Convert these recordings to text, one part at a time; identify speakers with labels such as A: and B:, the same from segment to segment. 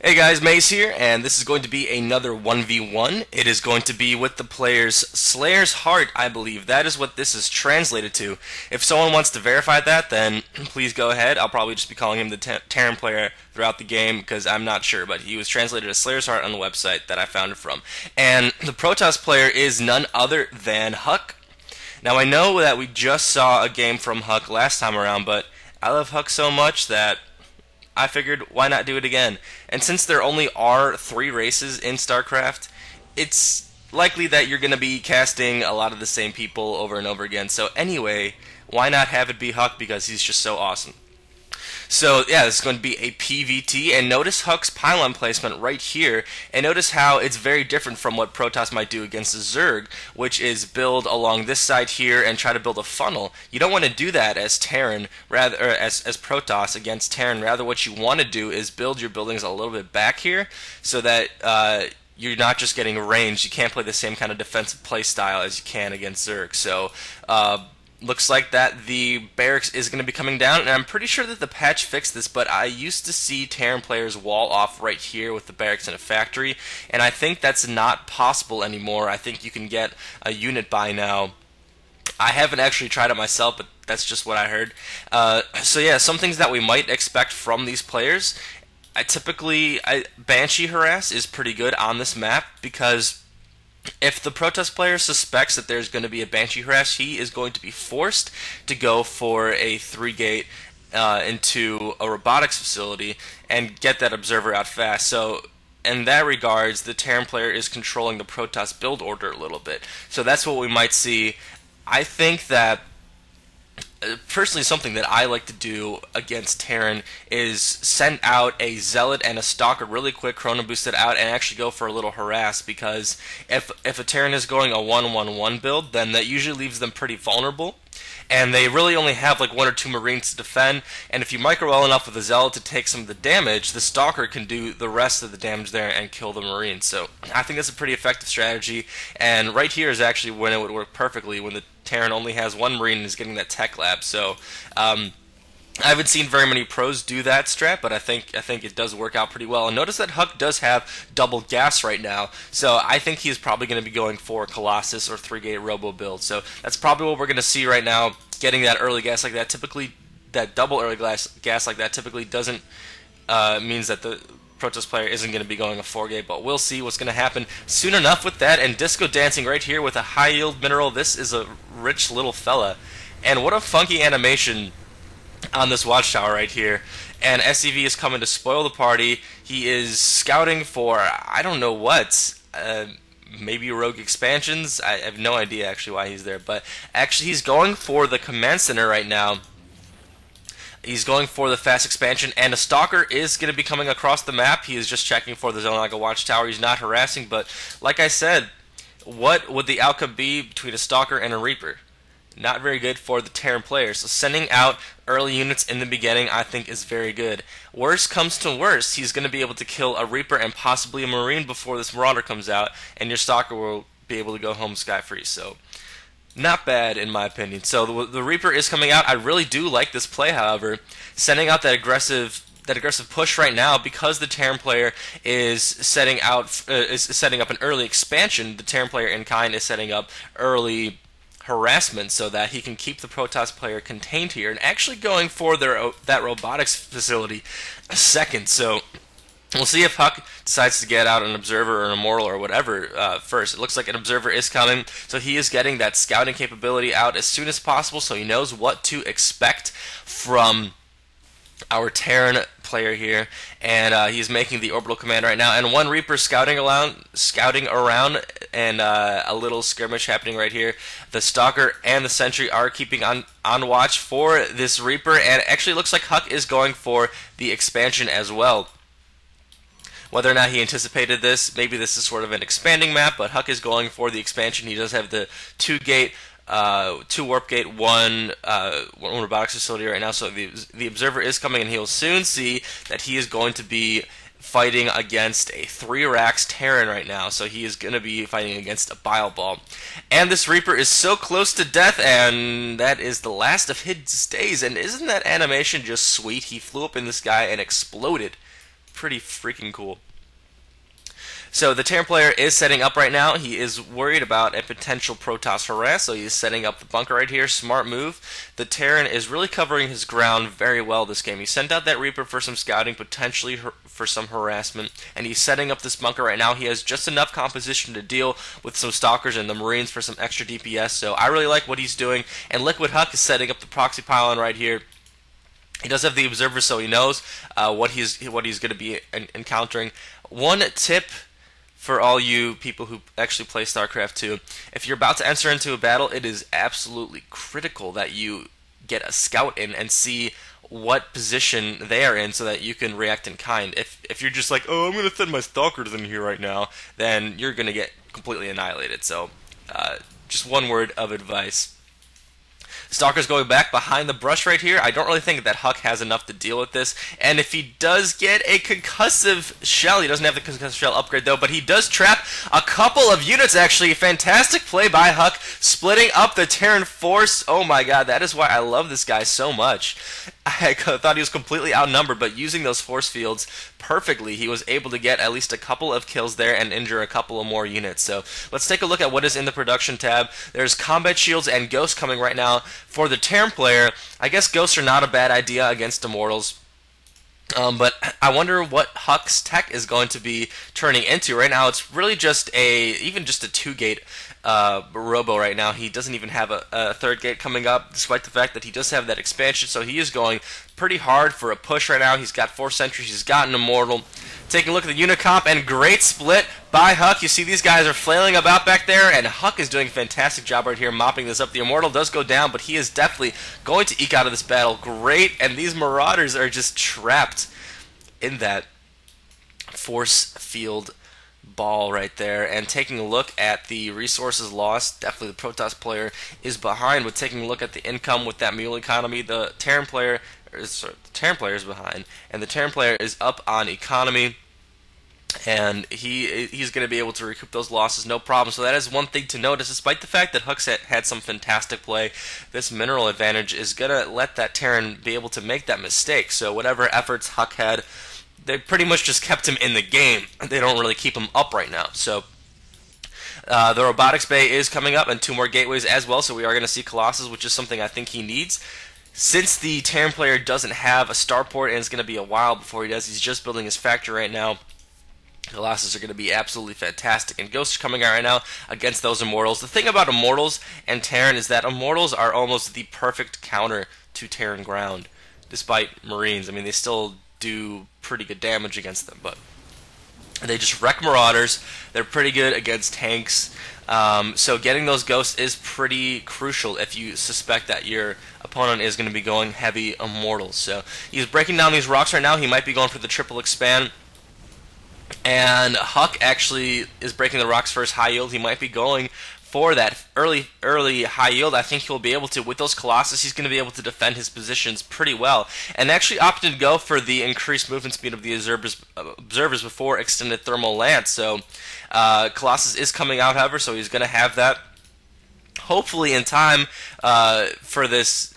A: Hey guys, Maze here, and this is going to be another 1v1. It is going to be with the players SlayerSHeart, I believe. That is what this is translated to. If someone wants to verify that, then please go ahead. I'll probably just be calling him the Terran player throughout the game because I'm not sure, but he was translated as SlayerSHeart on the website that I found it from. And the Protoss player is none other than Huck. Now I know that we just saw a game from Huck last time around, but I love Huck so much that I figured why not do it again. And since there only are 3 races in StarCraft, it's likely that you're going to be casting a lot of the same people over and over again. So anyway, why not have it be Huck because he's just so awesome. So yeah, this is going to be a PvT, and notice Huck's pylon placement right here, and notice how it's very different from what Protoss might do against the Zerg, which is build along this side here and try to build a funnel. You don't want to do that as Terran, rather, or as Protoss against Terran. Rather, what you want to do is build your buildings a little bit back here, so that you're not just getting range. You can't play the same kind of defensive play style as you can against Zerg. So looks like that the barracks is going to be coming down, and I'm pretty sure that the patch fixed this, but I used to see Terran players wall off right here with the barracks in a factory, and I think that's not possible anymore. I think you can get a unit by now. I haven't actually tried it myself, but that's just what I heard. So yeah, some things that we might expect from these players. Banshee harass is pretty good on this map because if the Protoss player suspects that there's going to be a Banshee harass, he is going to be forced to go for a 3-gate into a robotics facility and get that observer out fast. So in that regards, the Terran player is controlling the Protoss build order a little bit. So that's what we might see. I think that personally, something that I like to do against Terran is send out a Zealot and a Stalker really quick, Chrono boost it out, and actually go for a little harass, because if a Terran is going a 1-1-1 build, then that usually leaves them pretty vulnerable, and they really only have like 1 or 2 Marines to defend, and if you micro well enough with the Zealot to take some of the damage, the Stalker can do the rest of the damage there and kill the Marines. So I think that's a pretty effective strategy, and right here is actually when it would work perfectly, when the Terran only has 1 Marine and is getting that tech lab. So I haven't seen very many pros do that strat, but I think it does work out pretty well. And notice that Huck does have double gas right now, so I think he's probably going to be going for Colossus or 3-gate Robo build. So that's probably what we're going to see right now. Getting that early gas like that, typically that double early gas like that typically doesn't means that the Protoss player isn't going to be going a 4-gate, but we'll see what's going to happen soon enough with that. And Disco dancing right here with a high yield mineral. This is a rich little fella, and what a funky animation on this watchtower right here. And SCV is coming to spoil the party. He is scouting for I don't know what. Maybe rogue expansions. I have no idea actually why he's there, but actually he's going for the command center right now. He's going for the fast expansion, and a Stalker is going to be coming across the map. He is just checking for the Zonaga watchtower. He's not harassing, but like I said, what would the outcome be between a Stalker and a Reaper? Not very good for the Terran players. So sending out early units in the beginning, I think, is very good. Worst comes to worst, he's going to be able to kill a Reaper and possibly a Marine before this Marauder comes out, and your Stalker will be able to go home scot-free. So not bad in my opinion. So the Reaper is coming out. I really do like this play, however. Sending out that aggressive push right now, because the Terran player is setting up an early expansion. The Terran player in kind is setting up early harassment so that he can keep the Protoss player contained here, and actually going for that robotics facility a second. So we'll see if Huck decides to get out an Observer or an Immortal or whatever first. It looks like an Observer is coming, so he is getting that scouting capability out as soon as possible, so he knows what to expect from our Terran player here, and he's making the orbital command right now, and 1 Reaper scouting around, and a little skirmish happening right here. The Stalker and the Sentry are keeping on watch for this Reaper, and it actually looks like Huck is going for the expansion as well. Whether or not he anticipated this, maybe this is sort of an expanding map, but Huck is going for the expansion. He does have the 2-gate 2 warp gate, 1 robotics facility right now. So the Observer is coming, and he'll soon see that he is going to be fighting against a 3-Rax Terran right now. So he is going to be fighting against a Bile Ball. And this Reaper is so close to death, and that is the last of his days. And isn't that animation just sweet? He flew up in the sky and exploded. pretty freaking cool. So the Terran player is setting up right now. He is worried about a potential Protoss harass, so he's setting up the bunker right here. Smart move. The Terran is really covering his ground very well this game. He sent out that Reaper for some scouting, potentially for some harassment, and he's setting up this bunker right now. He has just enough composition to deal with some Stalkers and the Marines for some extra DPS, so I really like what he's doing. And Liquid Huck is setting up the proxy pylon right here. He does have the observer, so he knows what he's going to be encountering. One tip for all you people who actually play StarCraft 2, if you're about to enter into a battle, it is absolutely critical that you get a scout in and see what position they are in so that you can react in kind. If you're just like, oh, I'm going to send my Stalkers in here right now, then you're going to get completely annihilated. So just one word of advice. Stalker's going back behind the brush right here. I don't really think that Huck has enough to deal with this. And if he does get a concussive shell, he doesn't have the concussive shell upgrade though, but he does trap a couple of units actually. Fantastic play by Huck, splitting up the Terran force. Oh my god, that is why I love this guy so much. I thought he was completely outnumbered, but using those force fields perfectly, he was able to get at least a couple of kills there and injure a couple of more units. So let's take a look at what is in the production tab. There's combat shields and ghosts coming right now for the Terran player. I guess ghosts are not a bad idea against immortals. But I wonder what Huck's tech is going to be turning into. Right now, it's really just even just a 2-gate robo right now. He doesn't even have a 3rd gate coming up, despite the fact that he does have that expansion. So he is going pretty hard for a push right now. He's got 4 sentries. He's got an immortal. Taking a look at the Unicomp, and great split by Huck. You see these guys are flailing about back there, and Huck is doing a fantastic job right here mopping this up. The Immortal does go down, but he is definitely going to eke out of this battle. Great, and these Marauders are just trapped in that force field ball right there. And taking a look at the resources lost, definitely the Protoss player is behind with taking a look at the income with that mule economy. The Terran player is behind, and the Terran player is up on economy, and he's going to be able to recoup those losses no problem. So that is one thing to notice. Despite the fact that Huck's had some fantastic play, this mineral advantage is going to let that Terran be able to make that mistake. So whatever efforts Huck had, they pretty much just kept him in the game. They don't really keep him up right now. So the robotics bay is coming up, and 2 more gateways as well, so we are going to see Colossus, which is something I think he needs. Since the Terran player doesn't have a starport, and it's going to be a while before he does, he's just building his factory right now. Colossus are going to be absolutely fantastic, and Ghosts are coming out right now against those Immortals. The thing about Immortals and Terran is that Immortals are almost the perfect counter to Terran ground, despite Marines. I mean, they still do pretty good damage against them, but they just wreck Marauders. They're pretty good against tanks. So getting those Ghosts is pretty crucial if you suspect that your opponent is going to be going heavy Immortals. So he's breaking down these rocks right now. He might be going for the triple expand. And Huck actually is breaking the rocks for his high yield. He might be going for that early high yield. I think he'll be able to. With those Colossus, he's going to be able to defend his positions pretty well. And actually opted to go for the increased movement speed of the observers before extended thermal lance. So Colossus is coming out, however, so he's going to have that hopefully in time for this.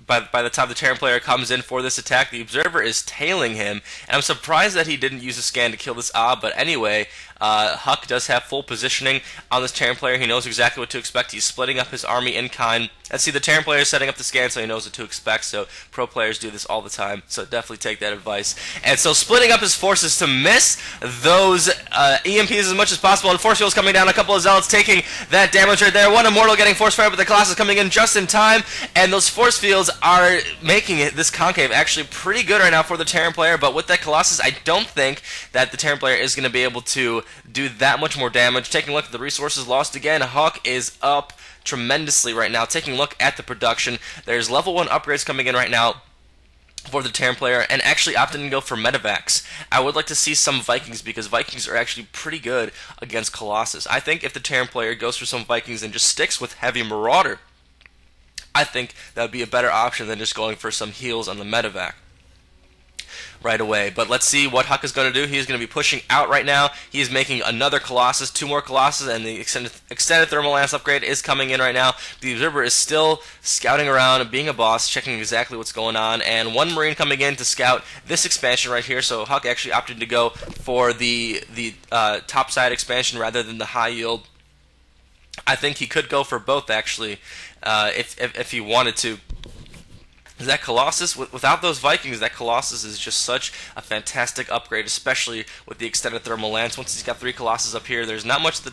A: By the time the Terran player comes in for this attack, the Observer is tailing him, and I'm surprised that he didn't use a scan to kill this but anyway, Huck does have full positioning on this Terran player. He knows exactly what to expect. He's splitting up his army in kind. And see, the Terran player is setting up the scan, so he knows what to expect, so pro players do this all the time, so definitely take that advice. And so splitting up his forces to miss those EMPs as much as possible, and force fields coming down, a couple of Zealots taking that damage right there. One Immortal getting force fire, but the Colossus coming in just in time, and those force fields are making this concave actually pretty good right now for the Terran player, but with that Colossus, I don't think that the Terran player is going to be able to do that much more damage. Taking a look at the resources lost again, Huck is up tremendously right now. Taking a look at the production, there's level 1 upgrades coming in right now for the Terran player, and actually opting to go for medevacs. I would like to see some Vikings, because Vikings are actually pretty good against Colossus. I think if the Terran player goes for some Vikings and just sticks with heavy Marauder, I think that would be a better option than just going for some heals on the medevac. right away. But let's see what Huck is going to do. He is going to be pushing out right now. He is making another Colossus, 2 more Colossus, and the extended thermal lance upgrade is coming in right now. The Observer is still scouting around, being a boss, checking exactly what's going on, and 1 Marine coming in to scout this expansion right here. So Huck actually opted to go for the topside expansion rather than the high yield. I think he could go for both actually, if he wanted to. That Colossus, without those Vikings, that Colossus is just such a fantastic upgrade, especially with the extended thermal lance. Once he's got 3 Colossus up here, there's not much the